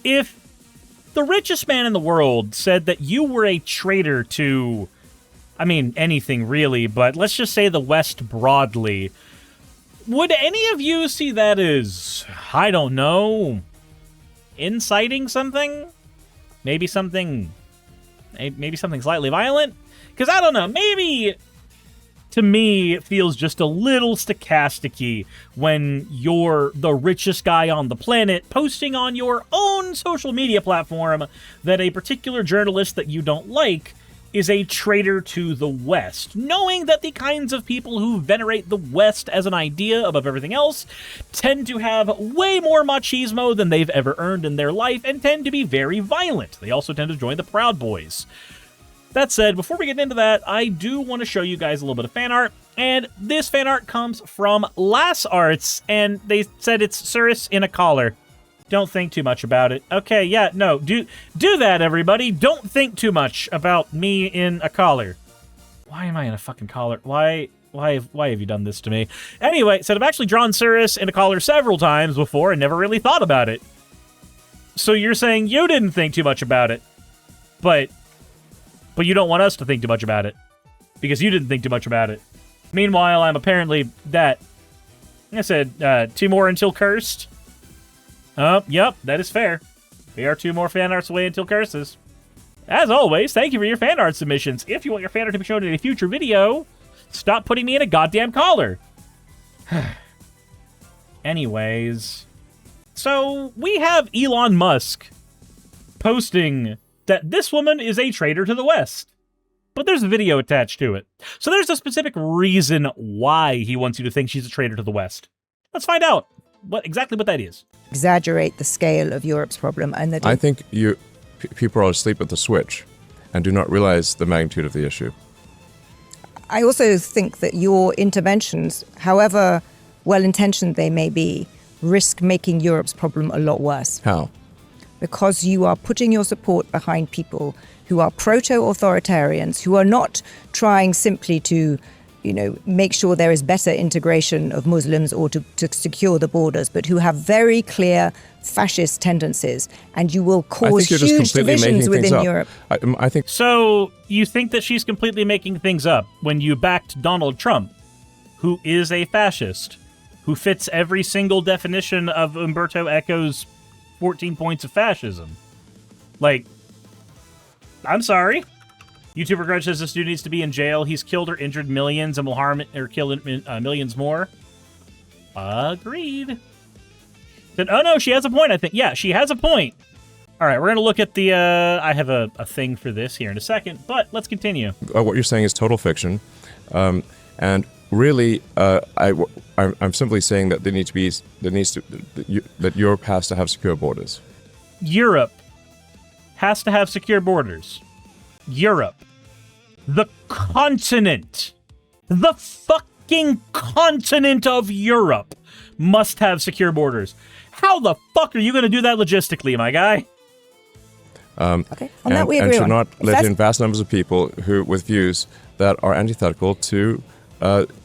if the richest man in the world said that you were a traitor to, I mean, anything really, but let's just say the West broadly, would any of you see that as, I don't know, inciting something? Maybe something slightly violent? Because I don't know, maybe to me it feels just a little stochastic-y when you're the richest guy on the planet posting on your own social media platform that a particular journalist that you don't like is a traitor to the West, knowing that the kinds of people who venerate the West as an idea above everything else tend to have way more machismo than they've ever earned in their life and tend to be very violent. They also tend to join the Proud Boys. That said, before we get into that, I do want to show you guys a little bit of fan art, and this fan art comes from Lass Arts, and they said it's Suris in a collar. Don't think too much about it. Okay, yeah, no, do that, everybody. Don't think too much about me in a collar. Why am I in a fucking collar? Why have you done this to me? Anyway, so I've actually drawn Suris in a collar several times before and never really thought about it. So you're saying you didn't think too much about it, but you don't want us to think too much about it because you didn't think too much about it. Meanwhile, I'm apparently that. I said 2 more until cursed. Yep, that is fair. We are 2 more fan arts away until curses. As always, thank you for your fan art submissions. If you want your fan art to be shown in a future video, stop putting me in a goddamn collar. Anyways, so we have Elon Musk posting that this woman is a traitor to the West. But there's a video attached to it. So there's a specific reason why he wants you to think she's a traitor to the West. Let's find out exactly what that is. Exaggerate the scale of Europe's problem, and that I think people are asleep at the switch and do not realize the magnitude of the issue. I also think that your interventions, however well-intentioned they may be, risk making Europe's problem a lot worse. How? Because you are putting your support behind people who are proto-authoritarians, who are not trying simply to, make sure there is better integration of Muslims or to secure the borders, but who have very clear fascist tendencies, and you will cause huge divisions within Europe. I think. So you think that she's completely making things up when you backed Donald Trump, who is a fascist, who fits every single definition of Umberto Eco's 14 points of fascism. Like, I'm sorry. YouTuber Grudge says this dude needs to be in jail. He's killed or injured millions and will harm or kill millions more. Agreed. Then, oh no, she has a point, I think. Yeah, she has a point. All right, we're going to look at the... I have a thing for this here in a second, but let's continue. What you're saying is total fiction. And really, I'm simply saying that that Europe has to have secure borders. Europe has to have secure borders. Europe. The continent. The fucking continent of Europe must have secure borders. How the fuck are you going to do that logistically, my guy? Okay, on that we agree. And should not let in vast numbers of people with views that are antithetical to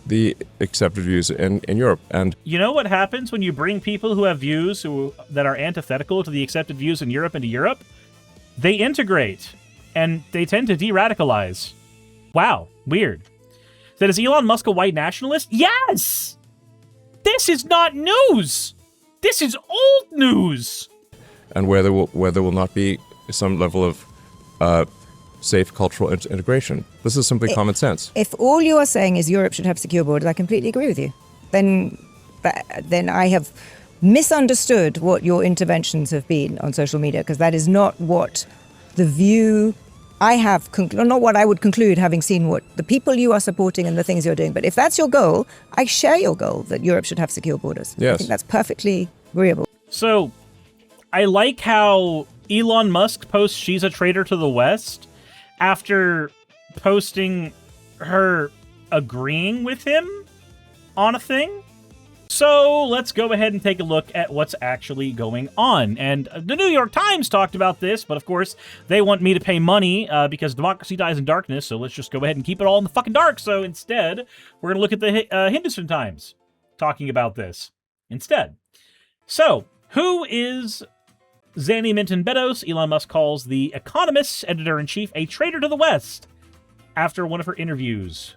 the accepted views in Europe. And you know what happens when you bring people who have views that are antithetical to the accepted views in Europe into Europe? They integrate, and they tend to de-radicalize. Wow, weird. So is Elon Musk a white nationalist? Yes! This is not news! This is old news! And where there will not be some level of safe cultural integration. This is simply common sense. If all you are saying is Europe should have secure borders, I completely agree with you. Then I have misunderstood what your interventions have been on social media, because that is not what the view I have, not what I would conclude having seen what the people you are supporting and the things you're doing. But if that's your goal, I share your goal that Europe should have secure borders. Yes. I think that's perfectly agreeable. So, I like how Elon Musk posts she's a traitor to the West after posting her agreeing with him on a thing. So let's go ahead and take a look at what's actually going on. And the New York Times talked about this, but of course they want me to pay money because democracy dies in darkness. So let's just go ahead and keep it all in the fucking dark. So instead, we're going to look at the Hindustan Times talking about this instead. So who is Zanny Minton-Beddoes, Elon Musk calls the Economist's editor-in-chief a traitor to the West after one of her interviews.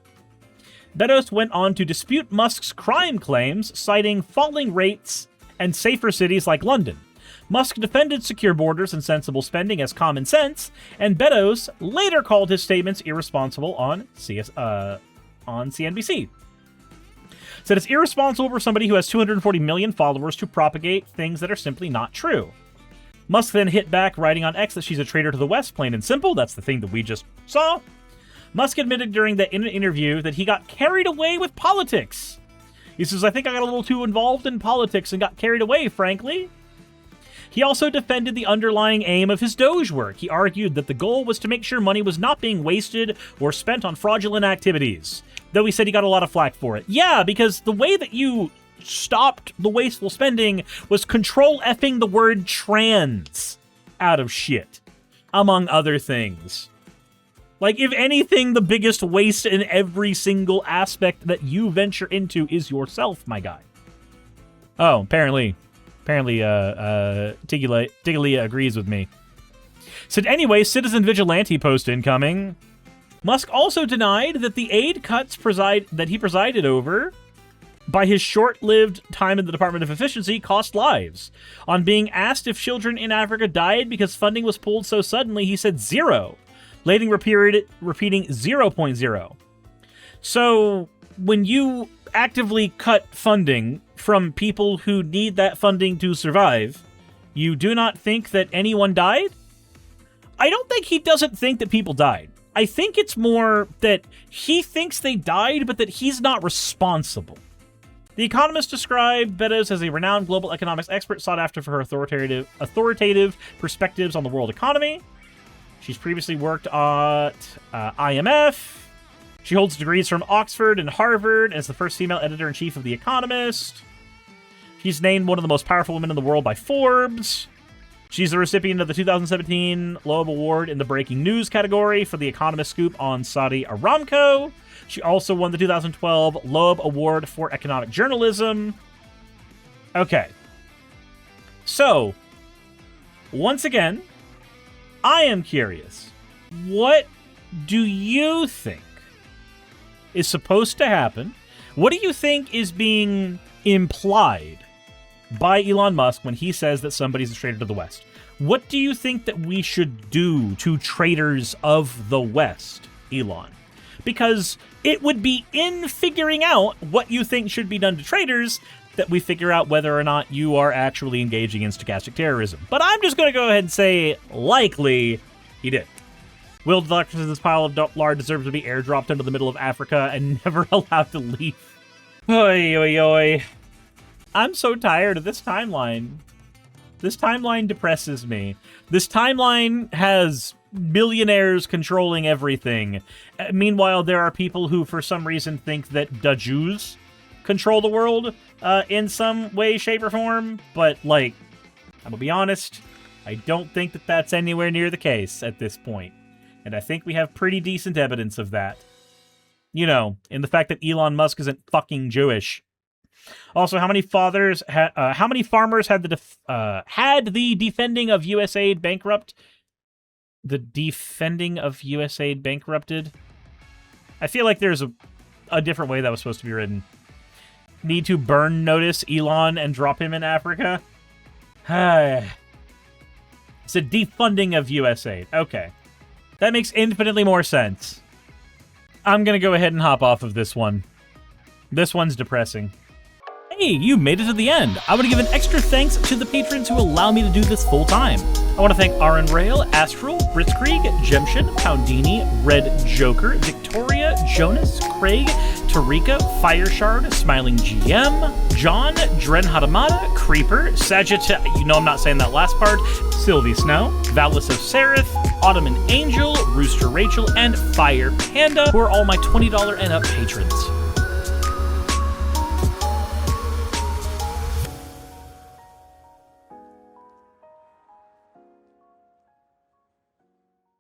Beddoes went on to dispute Musk's crime claims, citing falling rates and safer cities like London. Musk defended secure borders and sensible spending as common sense, and Beddoes later called his statements irresponsible on CNBC. Said it's irresponsible for somebody who has 240 million followers to propagate things that are simply not true. Musk then hit back, writing on X that she's a traitor to the West, plain and simple. That's the thing that we just saw. Musk admitted during the interview that he got carried away with politics. He says, I think I got a little too involved in politics and got carried away, frankly. He also defended the underlying aim of his Doge work. He argued that the goal was to make sure money was not being wasted or spent on fraudulent activities. Though he said he got a lot of flack for it. Yeah, because the way that you stopped the wasteful spending was control effing the word trans out of shit, among other things. Like, if anything, the biggest waste in every single aspect that you venture into is yourself, my guy. Oh, apparently, Tiglia agrees with me. Said, anyway, Citizen Vigilante post incoming. Musk also denied that the aid cuts that he presided over by his short-lived time in the Department of Efficiency cost lives. On being asked if children in Africa died because funding was pulled so suddenly, he said 0, later repeating 0.0. So, when you actively cut funding from people who need that funding to survive, you do not think that anyone died? I don't think he doesn't think that people died. I think it's more that he thinks they died, but that he's not responsible. The Economist described Beddoes as a renowned global economics expert sought after for her authoritative perspectives on the world economy. She's previously worked at IMF. She holds degrees from Oxford and Harvard and is the first female editor-in-chief of The Economist. She's named one of the most powerful women in the world by Forbes. She's the recipient of the 2017 Loeb Award in the breaking news category for The Economist scoop on Saudi Aramco. She also won the 2012 Loeb Award for Economic Journalism. Okay. So, once again, I am curious. What do you think is supposed to happen? What do you think is being implied by Elon Musk when he says that somebody's a traitor to the West? What do you think that we should do to traitors of the West, Elon? Because it would be in figuring out what you think should be done to traitors that we figure out whether or not you are actually engaging in stochastic terrorism. But I'm just going to go ahead and say, likely, he did. Will the doctors in this pile of lard deserve to be airdropped into the middle of Africa and never allowed to leave? Oi, oi, oi. I'm so tired of this timeline. This timeline depresses me. This timeline has billionaires controlling everything. Meanwhile, there are people who, for some reason, think that the Jews control the world in some way, shape, or form. But, like, I'm gonna be honest, I don't think that that's anywhere near the case at this point. And I think we have pretty decent evidence of that. You know, in the fact that Elon Musk isn't fucking Jewish. Also, how many farmers had the defending of USAID bankrupt? The defending of USAID bankrupted? I feel like there's a different way that was supposed to be written. Need to burn notice Elon and drop him in Africa? It's a defunding of USAID. Okay. That makes infinitely more sense. I'm gonna go ahead and hop off of this one. This one's depressing. Hey, you made it to the end. I want to give an extra thanks to the patrons who allow me to do this full time. I want to thank Aaron Rail, Astral, Britzkrieg, Jemshin, Poundini, Red Joker, Victoria, Jonas, Craig, Tarika, Fireshard, Smiling GM, John, Dren Hadamada, Creeper, Sagitt, you know I'm not saying that last part, Sylvie Snow, Valis of Seraph, Ottoman Angel, Rooster Rachel, and Fire Panda, who are all my $20 and up patrons.